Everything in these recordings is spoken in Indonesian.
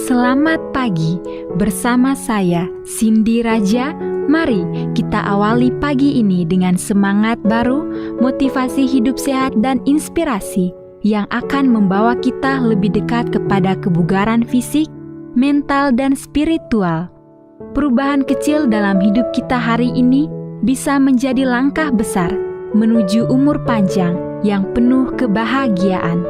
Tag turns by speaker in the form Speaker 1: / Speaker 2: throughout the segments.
Speaker 1: Selamat pagi bersama saya Cindy Raja. Mari kita awali pagi ini dengan semangat baru, motivasi hidup sehat dan inspirasi yang akan membawa kita lebih dekat kepada kebugaran fisik, mental dan spiritual. Perubahan kecil dalam hidup kita hari ini bisa menjadi langkah besar menuju umur panjang yang penuh kebahagiaan.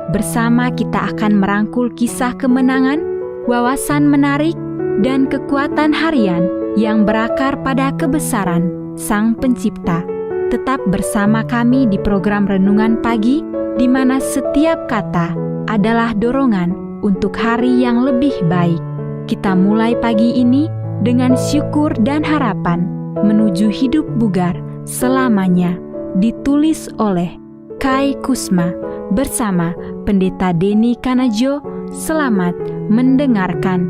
Speaker 1: Bersama kita akan merangkul kisah kemenangan, wawasan menarik, dan kekuatan harian yang berakar pada kebesaran Sang Pencipta. Tetap bersama kami di program Renungan Pagi, di mana setiap kata adalah dorongan untuk hari yang lebih baik. Kita mulai pagi ini dengan syukur dan harapan menuju hidup bugar selamanya. Ditulis oleh Kai Kusma bersama Pendeta Denny Kanajo. Selamat mendengarkan.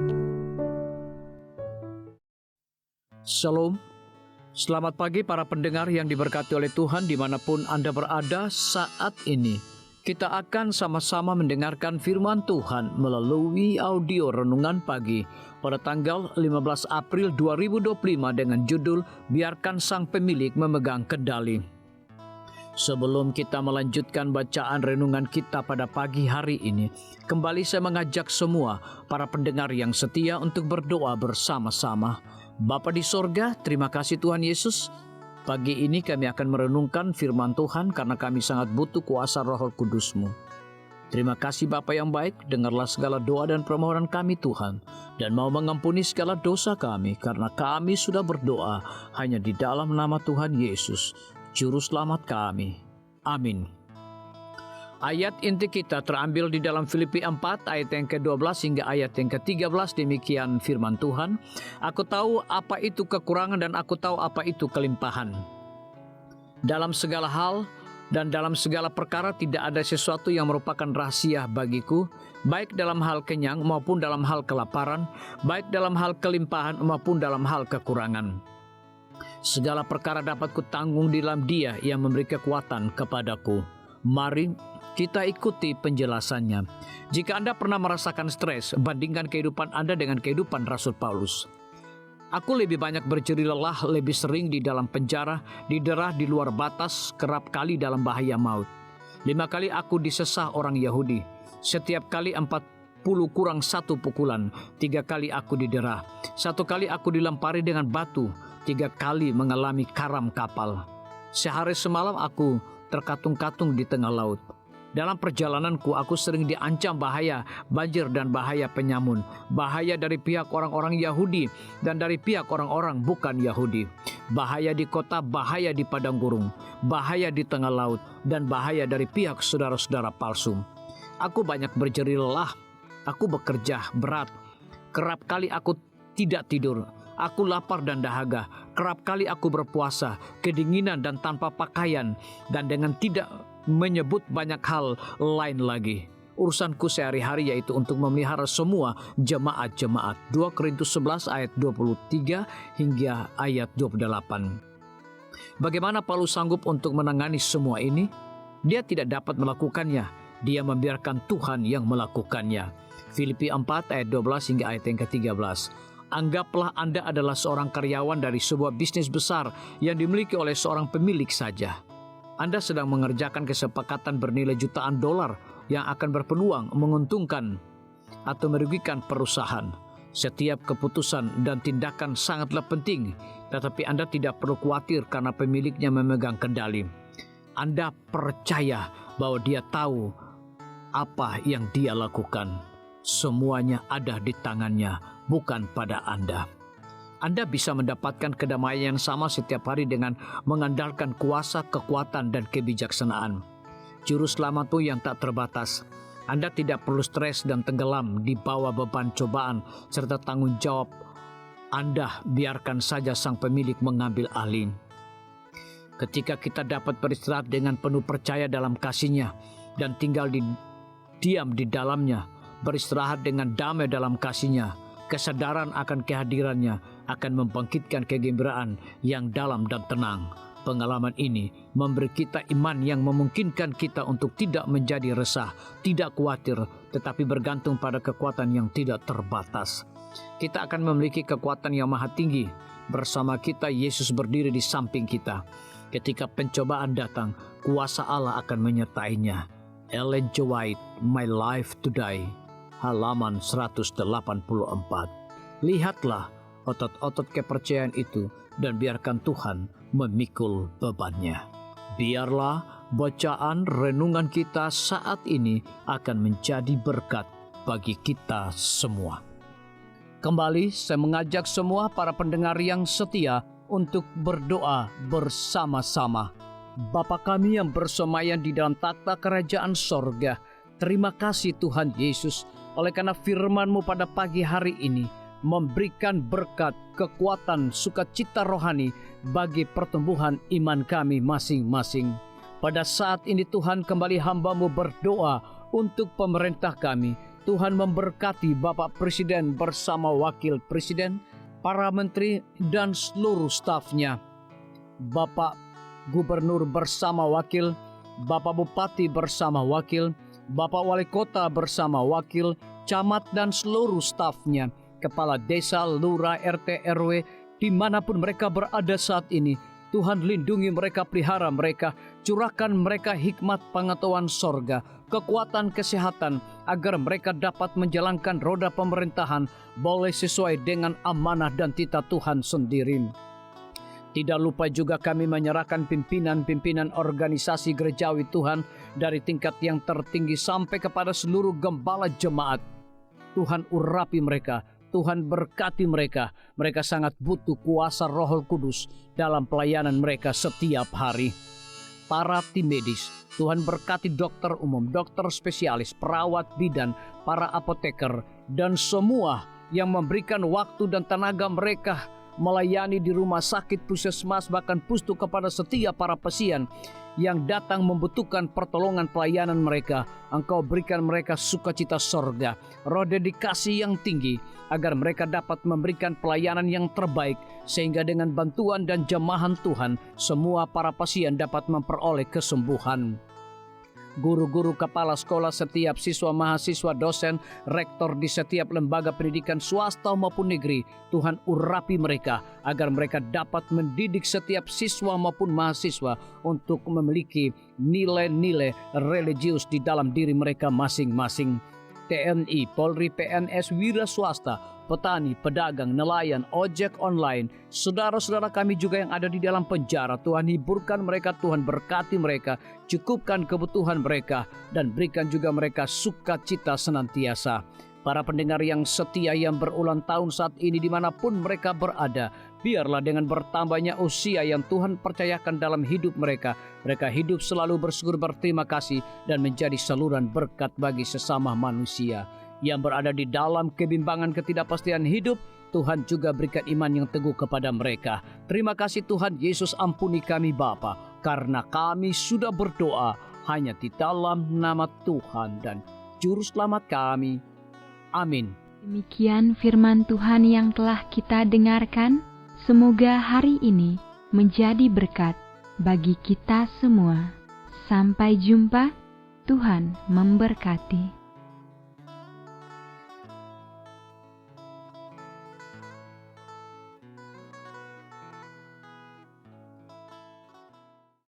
Speaker 2: Shalom, selamat pagi para pendengar yang diberkati oleh Tuhan dimanapun Anda berada saat ini. Kita akan sama-sama mendengarkan firman Tuhan melalui audio Renungan Pagi pada tanggal 15 April 2025 dengan judul Biarkan Sang Pemilik Memegang Kendali. Sebelum kita melanjutkan bacaan renungan kita pada pagi hari ini, kembali saya mengajak semua para pendengar yang setia untuk berdoa bersama-sama. Bapa di sorga, terima kasih Tuhan Yesus. Pagi ini kami akan merenungkan firman Tuhan karena kami sangat butuh kuasa Roh Kudus-Mu. Terima kasih Bapa yang baik, dengarlah segala doa dan permohonan kami Tuhan, dan mau mengampuni segala dosa kami karena kami sudah berdoa hanya di dalam nama Tuhan Yesus, Juru Selamat kami. Amin. Ayat inti kita terambil di dalam Filipi 4 ayat yang ke-12 hingga ayat yang ke-13. Demikian firman Tuhan. Aku tahu apa itu kekurangan dan aku tahu apa itu kelimpahan. Dalam segala hal dan dalam segala perkara tidak ada sesuatu yang merupakan rahasia bagiku, baik dalam hal kenyang maupun dalam hal kelaparan, baik dalam hal kelimpahan maupun dalam hal kekurangan. Segala perkara dapat kutanggung di dalam Dia yang memberi kekuatan kepadaku. Mari kita ikuti penjelasannya. Jika Anda pernah merasakan stres, bandingkan kehidupan Anda dengan kehidupan Rasul Paulus. Aku lebih banyak berjeri lelah, lebih sering di dalam penjara, didera di luar batas, kerap kali dalam bahaya maut. 5 kali aku disesah orang Yahudi. Setiap kali 40 kurang 1 pukulan. 3 kali aku didera. 1 kali aku dilempari dengan batu. 3 kali mengalami karam kapal. Sehari semalam aku terkatung-katung di tengah laut. Dalam perjalananku aku sering diancam bahaya banjir dan bahaya penyamun. Bahaya dari pihak orang-orang Yahudi dan dari pihak orang-orang bukan Yahudi. Bahaya di kota, bahaya di padang gurun. Bahaya di tengah laut dan bahaya dari pihak saudara-saudara palsu. Aku banyak berjeri lelah. Aku bekerja berat. Kerap kali aku tidak tidur. Aku lapar dan dahaga, kerap kali aku berpuasa, kedinginan dan tanpa pakaian, dan dengan tidak menyebut banyak hal lain lagi. Urusanku sehari-hari yaitu untuk memelihara semua jemaat-jemaat. 2 Korintus 11 ayat 23 hingga ayat 28. Bagaimana Paulus sanggup untuk menangani semua ini? Dia tidak dapat melakukannya. Dia membiarkan Tuhan yang melakukannya. Filipi 4 ayat 12 hingga ayat yang ke-13. Anggaplah Anda adalah seorang karyawan dari sebuah bisnis besar yang dimiliki oleh seorang pemilik saja. Anda sedang mengerjakan kesepakatan bernilai jutaan dolar yang akan berpeluang menguntungkan atau merugikan perusahaan. Setiap keputusan dan tindakan sangatlah penting, tetapi Anda tidak perlu khawatir karena pemiliknya memegang kendali. Anda percaya bahwa Dia tahu apa yang Dia lakukan. Semuanya ada di tangannya, bukan pada Anda. Anda bisa mendapatkan kedamaian yang sama setiap hari dengan mengandalkan kuasa, kekuatan, dan kebijaksanaan. Juru Selamatmu yang tak terbatas. Anda tidak perlu stres dan tenggelam di bawah beban cobaan serta tanggung jawab. Anda biarkan saja Sang Pemilik mengambil alih. Ketika kita dapat beristirahat dengan penuh percaya dalam kasih-Nya dan tinggal diam di dalamnya, beristirahat dengan damai dalam kasih-Nya, kesadaran akan kehadiran-Nya akan membangkitkan kegembiraan yang dalam dan tenang. Pengalaman ini memberi kita iman yang memungkinkan kita untuk tidak menjadi resah, tidak khawatir, tetapi bergantung pada kekuatan yang tidak terbatas. Kita akan memiliki kekuatan yang maha tinggi. Bersama kita, Yesus berdiri di samping kita. Ketika pencobaan datang, kuasa Allah akan menyertainya. Ellen G. White, My Life Today, halaman 184. Lihatlah otot-otot kepercayaan itu dan biarkan Tuhan memikul bebannya. Biarlah bacaan renungan kita saat ini akan menjadi berkat bagi kita semua. Kembali saya mengajak semua para pendengar yang setia untuk berdoa bersama-sama. Bapa kami yang bersemayam di dalam takhta kerajaan sorga, terima kasih Tuhan Yesus oleh karena firman-Mu pada pagi hari ini memberikan berkat, kekuatan, sukacita rohani bagi pertumbuhan iman kami masing-masing. Pada saat ini Tuhan, kembali hamba-Mu berdoa untuk pemerintah kami. Tuhan memberkati Bapak Presiden bersama Wakil Presiden, para menteri dan seluruh stafnya. Bapak Gubernur bersama wakil, Bapak Bupati bersama wakil, Bapak Wali Kota bersama wakil, camat dan seluruh stafnya, kepala desa, lurah, RT, RW, dimanapun mereka berada saat ini. Tuhan lindungi mereka, pelihara mereka, curahkan mereka hikmat pengetahuan sorga, kekuatan kesehatan, agar mereka dapat menjalankan roda pemerintahan boleh sesuai dengan amanah dan titah Tuhan sendiri. Tidak lupa juga kami menyerahkan pimpinan-pimpinan organisasi gerejawi Tuhan dari tingkat yang tertinggi sampai kepada seluruh gembala jemaat. Tuhan urapi mereka, Tuhan berkati mereka. Mereka sangat butuh kuasa Roh Kudus dalam pelayanan mereka setiap hari. Para tim medis, Tuhan berkati dokter umum, dokter spesialis, perawat bidan, para apoteker, dan semua yang memberikan waktu dan tenaga mereka melayani di rumah sakit, puskesmas, bahkan pustu kepada setiap para pasien yang datang membutuhkan pertolongan pelayanan mereka. Engkau berikan mereka sukacita sorga, roh dedikasi yang tinggi, agar mereka dapat memberikan pelayanan yang terbaik, sehingga dengan bantuan dan jamahan Tuhan, semua para pasien dapat memperoleh kesembuhan. Guru-guru, kepala sekolah, setiap siswa, mahasiswa, dosen, rektor di setiap lembaga pendidikan swasta maupun negeri, Tuhan urapi mereka agar mereka dapat mendidik setiap siswa maupun mahasiswa untuk memiliki nilai-nilai religius di dalam diri mereka masing-masing. TNI, Polri, PNS, wira swasta, petani, pedagang, nelayan, ojek online, saudara-saudara kami juga yang ada di dalam penjara, Tuhan hiburkan mereka, Tuhan berkati mereka, cukupkan kebutuhan mereka, dan berikan juga mereka sukacita senantiasa. Para pendengar yang setia yang berulang tahun saat ini dimanapun mereka berada, biarlah dengan bertambahnya usia yang Tuhan percayakan dalam hidup mereka, mereka hidup selalu bersyukur, berterima kasih, dan menjadi saluran berkat bagi sesama manusia. Yang berada di dalam kebimbangan ketidakpastian hidup, Tuhan juga berikan iman yang teguh kepada mereka. Terima kasih Tuhan Yesus, ampuni kami Bapa, karena kami sudah berdoa hanya di dalam nama Tuhan dan Juru Selamat kami. Amin.
Speaker 1: Demikian firman Tuhan yang telah kita dengarkan. Semoga hari ini menjadi berkat bagi kita semua. Sampai jumpa, Tuhan memberkati.